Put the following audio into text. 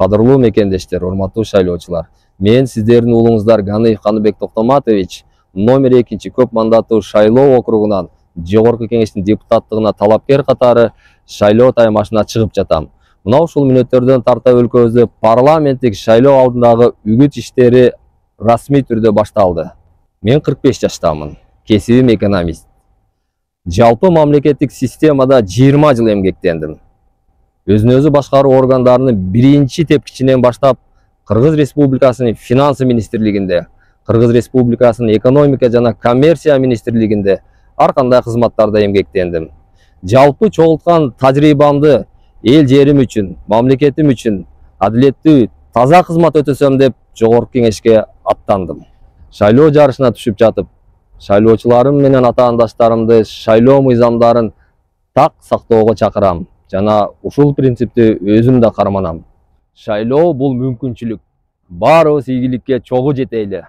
Кадырлуу мекендештер, урматтуу шайлоочулар. Мен сиздердин уулуңуздар Ганиев Каныбек Токтоматович номер 2 көп мандаттуу шайлоо округунан Жогорку Кеңештин депутаттыгына талапкер катары шайлоо таймашына чыгып жатам. Мына ушул мүнөттөрдөн тарта өлкөбүздө парламенттик шайлоо алдындагы үгүт иштери расмий түрдө башталды. Мен 45 жаштамын. Кесибим экономист. Жалпы мамлекеттик системада 20 жыл эмгектендим. Өзүн өзү башкаруу органдарынын биринчи тепкичинен баштап Кыргыз Республикасынын финансы министрлигинде, Кыргыз Республикасынын экономика жана коммерция министрлигинде ар кандай кызматтарда эмгектендим. Жалпы чогулткан тажрыйбамды эл жерим үчүн, мамлекетим үчүн адилеттүү, таза кызмат өтөсөм деп Жогорку Кеңешке аттандым. Шайлоо жарышына түшүп жатып, шайлоочуларым менен атаандаштарымды шайлоо мыйзамдарын так сактоого чакырам жана ушул принципти өзүм да карманам. Шайлоо бул мүмкүнчүлүк. Баарыбыз ийгиликке чогуу жетели.